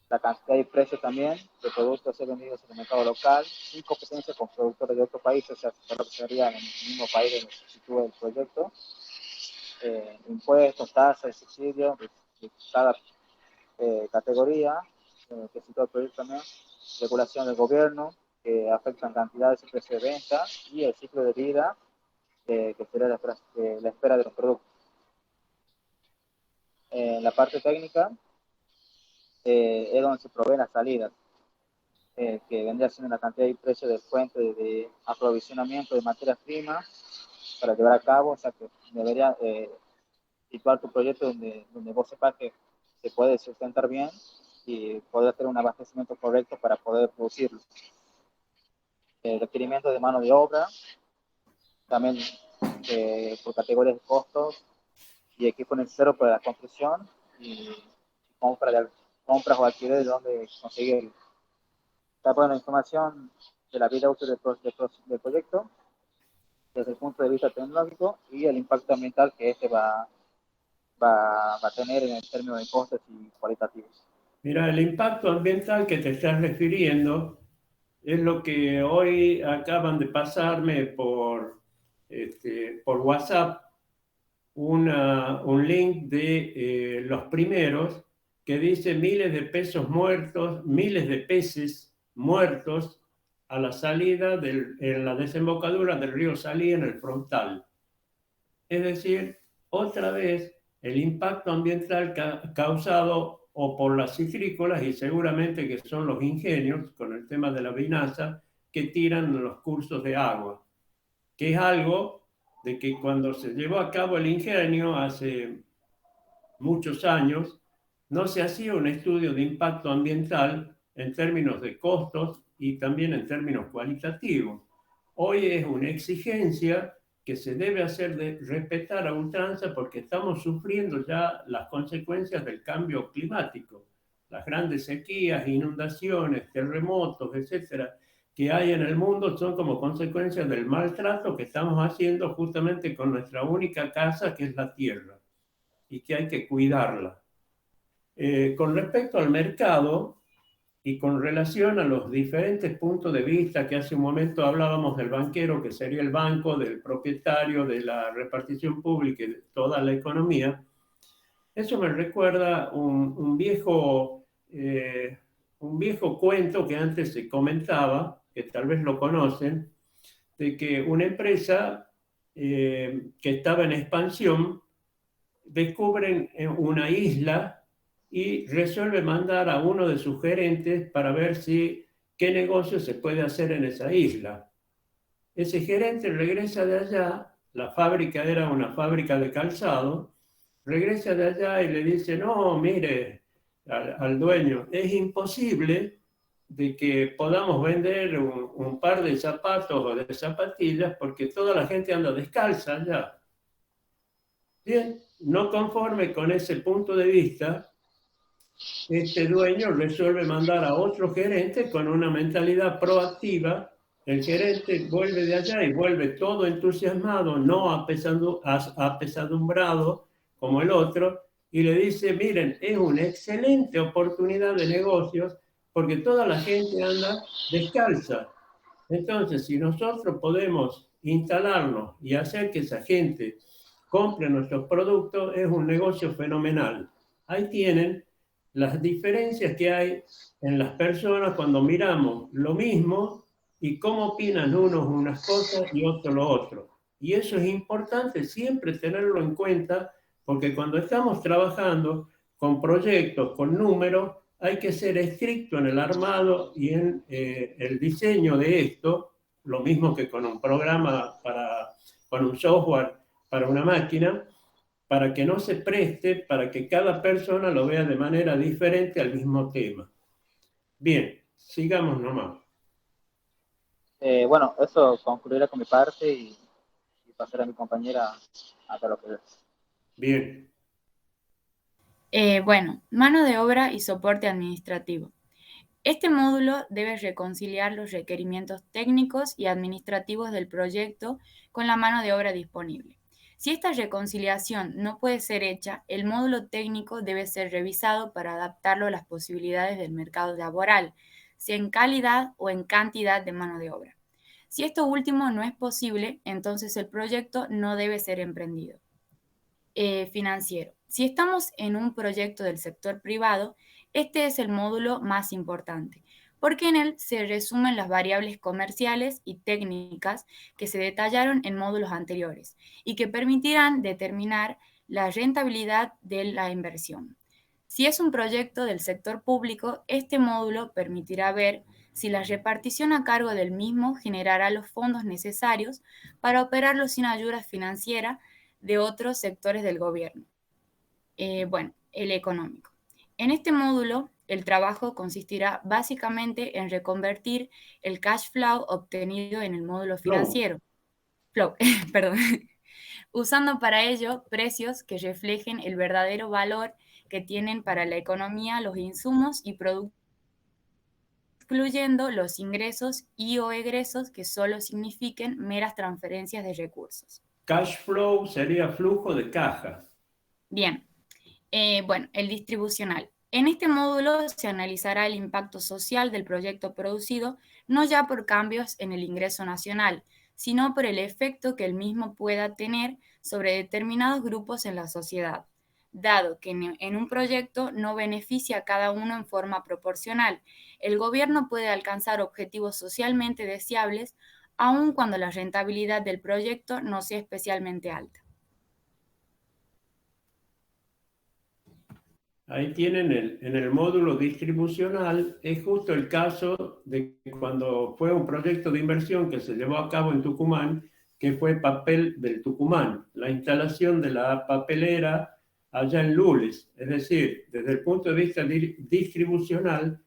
la cantidad y precio también de productos a ser vendidos en el mercado local, sin competencia con productores de otros países, o sea, lo que sería en el mismo país donde se sitúa el proyecto, impuestos, tasas, subsidios de cada categoría que sitúa el proyecto también, regulación del gobierno que afectan cantidades y precios de venta y el ciclo de vida que sería la espera de los productos. En la parte técnica es donde se proveen las salidas, que vendría siendo la cantidad y precio del fuente de aprovisionamiento de materias primas para llevar a cabo, o sea que debería situar tu proyecto donde vos sepas que se puede sustentar bien y poder hacer un abastecimiento correcto para poder producirlo. Requerimiento de mano de obra, también por categorías de costos y equipo necesario para la construcción y compras o alquiler de dónde conseguirlo. Está buena información de la vida útil del proyecto desde el punto de vista tecnológico y el impacto ambiental que este va a tener en términos de costes y cualitativos. Mira, el impacto ambiental que te estás refiriendo es lo que hoy acaban de pasarme por WhatsApp, un link de los primeros que dice miles de pesos muertos, miles de peces muertos a la salida en la desembocadura del río Salí en el frontal. Es decir, otra vez el impacto ambiental causado o por las citrícolas y seguramente que son los ingenios con el tema de la vinaza que tiran los cursos de agua, que es algo de que cuando se llevó a cabo el ingenio hace muchos años, no se hacía un estudio de impacto ambiental en términos de costos y también en términos cualitativos. Hoy es una exigencia que se debe hacer de respetar a ultranza porque estamos sufriendo ya las consecuencias del cambio climático, las grandes sequías, inundaciones, terremotos, etcétera, que hay en el mundo son como consecuencia del maltrato que estamos haciendo justamente con nuestra única casa, que es la tierra, y que hay que cuidarla. Con respecto al mercado y con relación a los diferentes puntos de vista que hace un momento hablábamos del banquero, que sería el banco, del propietario, de la repartición pública y de toda la economía, eso me recuerda un viejo cuento que antes se comentaba, que tal vez lo conocen, de que una empresa que estaba en expansión descubren una isla y resuelve mandar a uno de sus gerentes para ver qué negocio se puede hacer en esa isla. Ese gerente regresa de allá, la fábrica era una fábrica de calzado, regresa de allá y le dice, no, mire, al dueño, es imposible de que podamos vender un par de zapatos o de zapatillas porque toda la gente anda descalza allá. Bien, no conforme con ese punto de vista, este dueño resuelve mandar a otro gerente con una mentalidad proactiva. El gerente vuelve de allá y vuelve todo entusiasmado, no apesadumbrado como el otro, y le dice, miren, es una excelente oportunidad de negocios porque toda la gente anda descalza. Entonces, si nosotros podemos instalarnos y hacer que esa gente compre nuestros productos, es un negocio fenomenal. Ahí tienen las diferencias que hay en las personas cuando miramos lo mismo y cómo opinan unos unas cosas y otros lo otro. Y eso es importante siempre tenerlo en cuenta, porque cuando estamos trabajando con proyectos, con números, hay que ser estricto en el armado y en el diseño de esto, lo mismo que con un programa, con un software para una máquina, para que no se preste, para que cada persona lo vea de manera diferente al mismo tema. Bien, sigamos nomás. Bueno, eso concluirá con mi parte y pasar a mi compañera hasta lo que es. Bien. Bueno, mano de obra y soporte administrativo. Este módulo debe reconciliar los requerimientos técnicos y administrativos del proyecto con la mano de obra disponible. Si esta reconciliación no puede ser hecha, el módulo técnico debe ser revisado para adaptarlo a las posibilidades del mercado laboral, sea en calidad o en cantidad de mano de obra. Si esto último no es posible, entonces el proyecto no debe ser emprendido. Financiero. Si estamos en un proyecto del sector privado, este es el módulo más importante, porque en él se resumen las variables comerciales y técnicas que se detallaron en módulos anteriores y que permitirán determinar la rentabilidad de la inversión. Si es un proyecto del sector público, este módulo permitirá ver si la repartición a cargo del mismo generará los fondos necesarios para operarlo sin ayuda financiera de otros sectores del gobierno. Bueno, el económico. En este módulo, el trabajo consistirá básicamente en reconvertir el cash flow obtenido en el módulo financiero, perdón, usando para ello precios que reflejen el verdadero valor que tienen para la economía los insumos y productos, excluyendo los ingresos y o egresos que solo signifiquen meras transferencias de recursos. Cash flow sería flujo de caja. Bien, bueno, el distribucional. En este módulo se analizará el impacto social del proyecto producido, no ya por cambios en el ingreso nacional, sino por el efecto que el mismo pueda tener sobre determinados grupos en la sociedad, dado que en un proyecto no beneficia a cada uno en forma proporcional. El gobierno puede alcanzar objetivos socialmente deseables, aun cuando la rentabilidad del proyecto no sea especialmente alta. Ahí tienen en el módulo distribucional, es justo el caso de cuando fue un proyecto de inversión que se llevó a cabo en Tucumán, que fue Papel del Tucumán, la instalación de la papelera allá en Lules. Es decir, desde el punto de vista distribucional,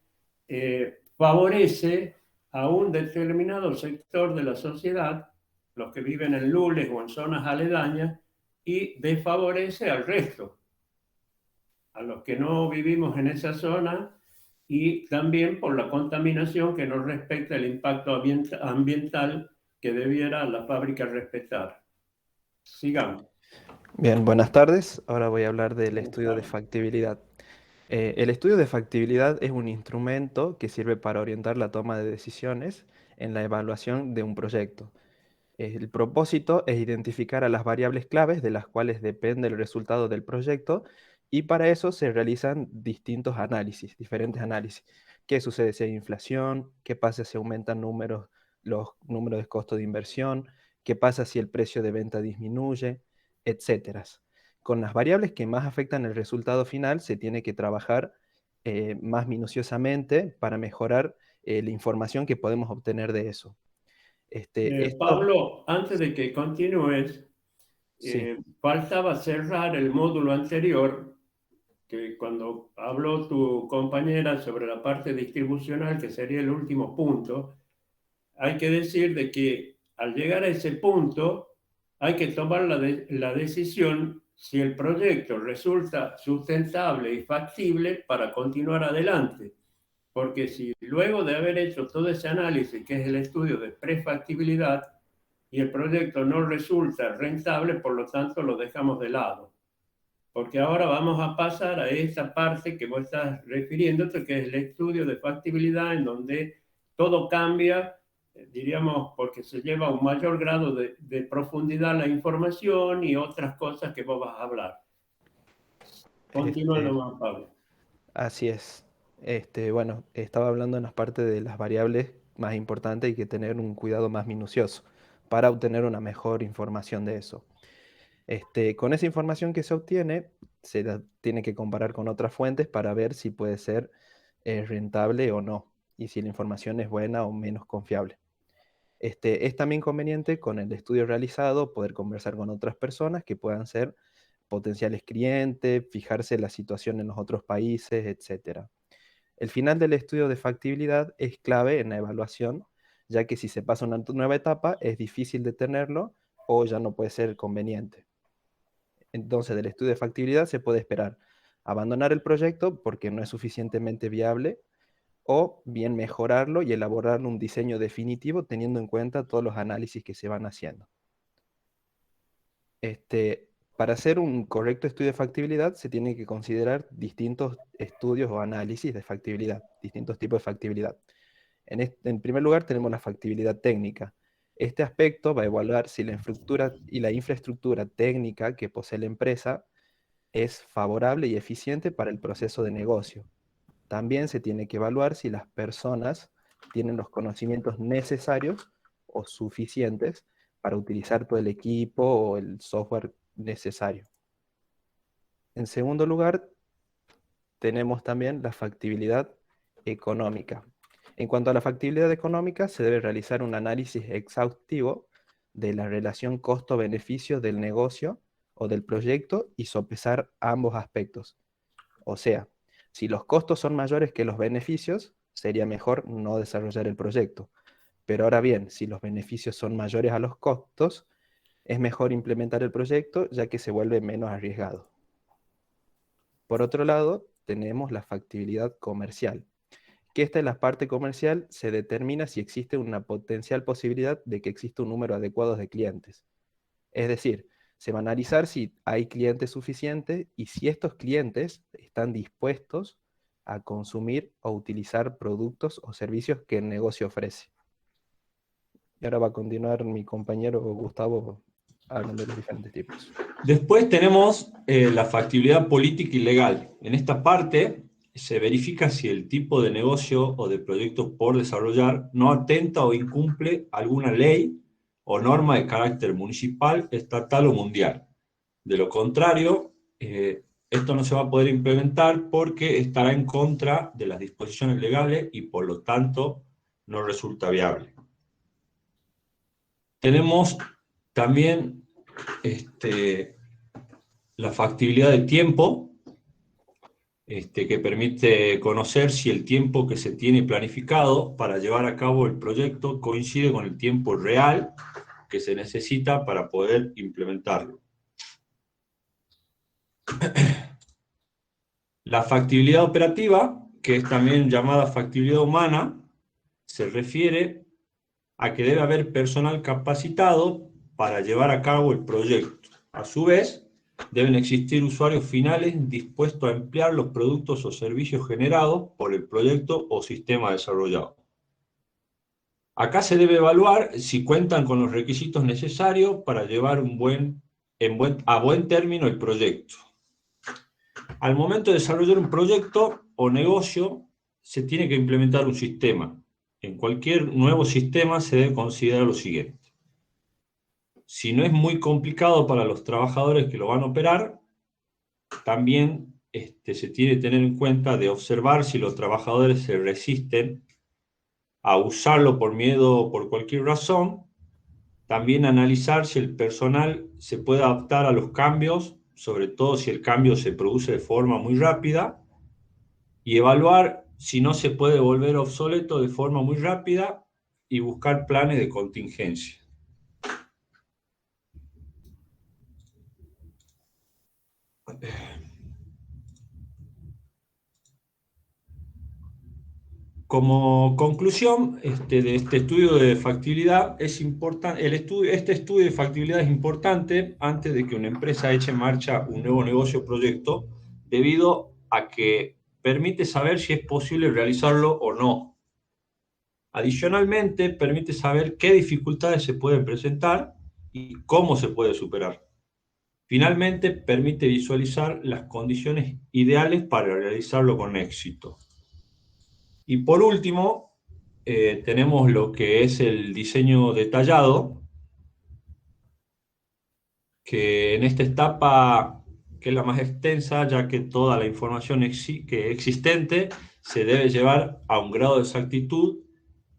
favorece a un determinado sector de la sociedad, los que viven en Lules o en zonas aledañas, y desfavorece al resto, a los que no vivimos en esa zona, y también por la contaminación que no respecta el impacto ambiental que debiera la fábrica respetar. Sigamos. Bien, buenas tardes. Ahora voy a hablar del estudio de factibilidad. El estudio de factibilidad es un instrumento que sirve para orientar la toma de decisiones en la evaluación de un proyecto. El propósito es identificar a las variables claves de las cuales depende el resultado del proyecto, y para eso se realizan distintos análisis, diferentes análisis. ¿Qué sucede si hay inflación? ¿Qué pasa si aumentan los números de costo de inversión? ¿Qué pasa si el precio de venta disminuye? Etcétera. Con las variables que más afectan el resultado final se tiene que trabajar más minuciosamente para mejorar la información que podemos obtener de eso. Pablo, antes de que continúes, Sí. faltaba cerrar el módulo anterior, que cuando habló tu compañera sobre la parte distribucional, que sería el último punto, hay que decir de que al llegar a ese punto hay que tomar la decisión si el proyecto resulta sustentable y factible para continuar adelante. Porque si luego de haber hecho todo ese análisis, que es el estudio de prefactibilidad, y el proyecto no resulta rentable, por lo tanto lo dejamos de lado. Porque ahora vamos a pasar a esta parte que vos estás refiriéndote, que es el estudio de factibilidad, en donde todo cambia, diríamos, porque se lleva a un mayor grado de profundidad la información y otras cosas que vos vas a hablar. Continúa nomás, Pablo. Así es. Bueno, estaba hablando en las partes de las variables más importantes, y que tener un cuidado más minucioso para obtener una mejor información de eso. Con esa información que se obtiene, se la tiene que comparar con otras fuentes para ver si puede ser rentable o no, y si la información es buena o menos confiable. Es también conveniente, con el estudio realizado, poder conversar con otras personas que puedan ser potenciales clientes, fijarse la situación en los otros países, etc. El final del estudio de factibilidad es clave en la evaluación, ya que si se pasa a una nueva etapa es difícil detenerlo o ya no puede ser conveniente. Entonces, del estudio de factibilidad se puede esperar abandonar el proyecto porque no es suficientemente viable, o bien mejorarlo y elaborar un diseño definitivo teniendo en cuenta todos los análisis que se van haciendo. Para hacer un correcto estudio de factibilidad se tienen que considerar distintos estudios o análisis de factibilidad, distintos tipos de factibilidad. En primer lugar tenemos la factibilidad técnica. Este aspecto va a evaluar si la infraestructura técnica que posee la empresa es favorable y eficiente para el proceso de negocio. También se tiene que evaluar si las personas tienen los conocimientos necesarios o suficientes para utilizar todo el equipo o el software necesario. En segundo lugar, tenemos también la factibilidad económica. En cuanto a la factibilidad económica, se debe realizar un análisis exhaustivo de la relación costo-beneficio del negocio o del proyecto y sopesar ambos aspectos. O sea, si los costos son mayores que los beneficios, sería mejor no desarrollar el proyecto. Pero ahora bien, si los beneficios son mayores a los costos, es mejor implementar el proyecto, ya que se vuelve menos arriesgado. Por otro lado, tenemos la factibilidad comercial, que esta en la parte comercial se determina si existe una potencial posibilidad de que exista un número adecuado de clientes. Es decir, se va a analizar si hay clientes suficientes y si estos clientes están dispuestos a consumir o utilizar productos o servicios que el negocio ofrece. Y ahora va a continuar mi compañero Gustavo hablando de los diferentes tipos. Después tenemos la factibilidad política y legal. En esta parte se verifica si el tipo de negocio o de proyecto por desarrollar no atenta o incumple alguna ley o norma de carácter municipal, estatal o mundial. De lo contrario, esto no se va a poder implementar porque estará en contra de las disposiciones legales y por lo tanto no resulta viable. Tenemos también la factibilidad del tiempo, que permite conocer si el tiempo que se tiene planificado para llevar a cabo el proyecto coincide con el tiempo real que se necesita para poder implementarlo. La factibilidad operativa, que es también llamada factibilidad humana, se refiere a que debe haber personal capacitado para llevar a cabo el proyecto. A su vez, deben existir usuarios finales dispuestos a emplear los productos o servicios generados por el proyecto o sistema desarrollado. Acá se debe evaluar si cuentan con los requisitos necesarios para llevar a buen término el proyecto. Al momento de desarrollar un proyecto o negocio, se tiene que implementar un sistema. En cualquier nuevo sistema se debe considerar lo siguiente. Si no es muy complicado para los trabajadores que lo van a operar, también se tiene que tener en cuenta de observar si los trabajadores se resisten a usarlo por miedo o por cualquier razón. También analizar si el personal se puede adaptar a los cambios, sobre todo si el cambio se produce de forma muy rápida, y evaluar si no se puede volver obsoleto de forma muy rápida y buscar planes de contingencia. Como conclusión de este estudio de factibilidad, este estudio de factibilidad es importante antes de que una empresa eche en marcha un nuevo negocio o proyecto, debido a que permite saber si es posible realizarlo o no. Adicionalmente, permite saber qué dificultades se pueden presentar y cómo se puede superar. Finalmente, permite visualizar las condiciones ideales para realizarlo con éxito. Y por último, tenemos lo que es el diseño detallado, que en esta etapa, que es la más extensa, ya que toda la información existente se debe llevar a un grado de exactitud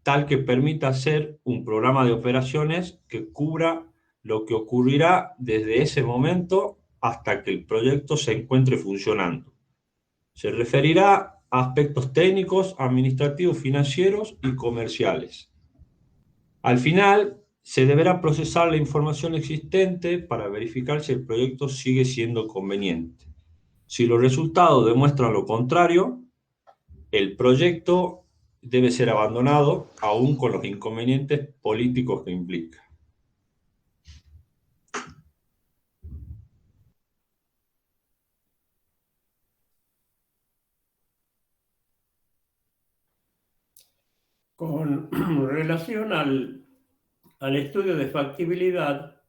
tal que permita hacer un programa de operaciones que cubra lo que ocurrirá desde ese momento hasta que el proyecto se encuentre funcionando. Se referirá a aspectos técnicos, administrativos, financieros y comerciales. Al final, se deberá procesar la información existente para verificar si el proyecto sigue siendo conveniente. Si los resultados demuestran lo contrario, el proyecto debe ser abandonado, aún con los inconvenientes políticos que implica. Con relación al estudio de factibilidad,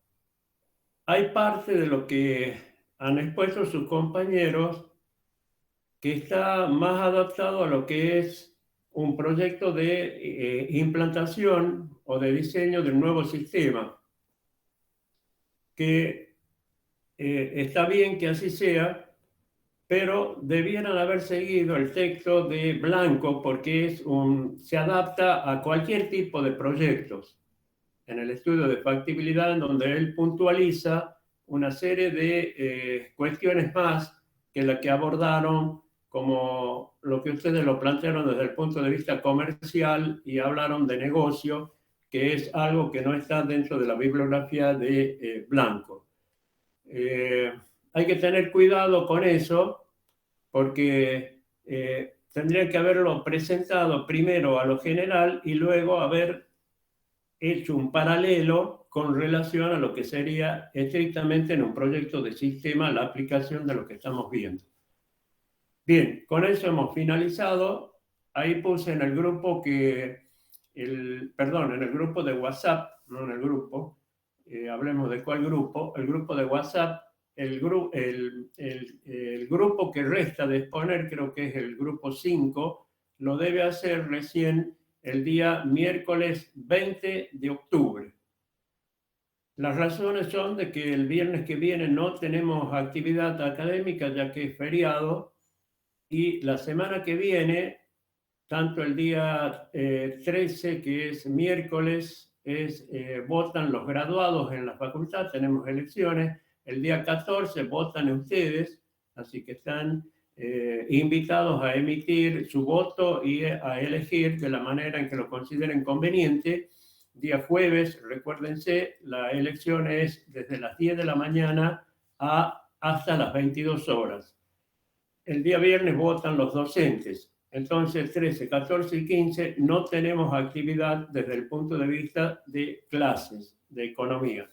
hay parte de lo que han expuesto sus compañeros que está más adaptado a lo que es un proyecto de implantación o de diseño del nuevo sistema, que está bien que así sea, pero debieran haber seguido el texto de Blanco porque se adapta a cualquier tipo de proyectos. En el estudio de factibilidad, en donde él puntualiza una serie de cuestiones más que la que abordaron, como lo que ustedes lo plantearon desde el punto de vista comercial y hablaron de negocio, que es algo que no está dentro de la bibliografía de Blanco. Hay que tener cuidado con eso, porque tendría que haberlo presentado primero a lo general y luego haber hecho un paralelo con relación a lo que sería estrictamente en un proyecto de sistema la aplicación de lo que estamos viendo. Bien, con eso hemos finalizado. Ahí puse en el grupo en el grupo de WhatsApp, no en el grupo, hablemos de cuál grupo, el grupo de WhatsApp, el grupo que resta de exponer, creo que es el grupo 5, lo debe hacer recién el día miércoles 20 de octubre. Las razones son de que el viernes que viene no tenemos actividad académica ya que es feriado, y la semana que viene, tanto el día 13, que es miércoles, votan los graduados en la facultad, tenemos elecciones. El día 14 votan ustedes, así que están invitados a emitir su voto y a elegir de la manera en que lo consideren conveniente. Día jueves, recuérdense, la elección es desde las 10 de la mañana hasta las 22 horas. El día viernes votan los docentes. Entonces, 13, 14 y 15 no tenemos actividad desde el punto de vista de clases, de economía.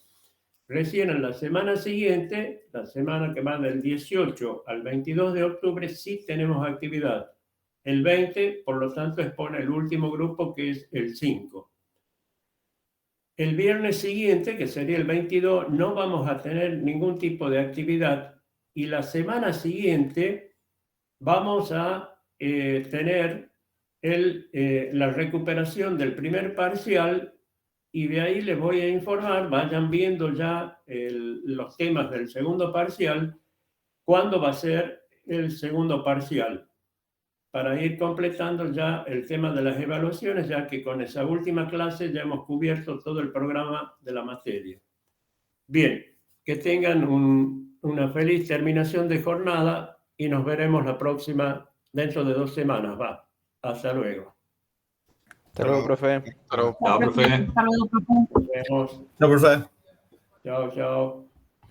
Recién en la semana siguiente, la semana que va del 18 al 22 de octubre, sí tenemos actividad. El 20, por lo tanto, expone el último grupo, que es el 5. El viernes siguiente, que sería el 22, no vamos a tener ningún tipo de actividad. Y la semana siguiente vamos a tener la recuperación del primer parcial, y de ahí les voy a informar, vayan viendo ya los temas del segundo parcial, cuándo va a ser el segundo parcial, para ir completando ya el tema de las evaluaciones, ya que con esa última clase ya hemos cubierto todo el programa de la materia. Bien, que tengan una feliz terminación de jornada y nos veremos la próxima dentro de 2 semanas. Hasta luego. Hasta luego, profe. Chao, profe. Hasta luego, profe. Nos vemos. Chao, profe. Chao, chao.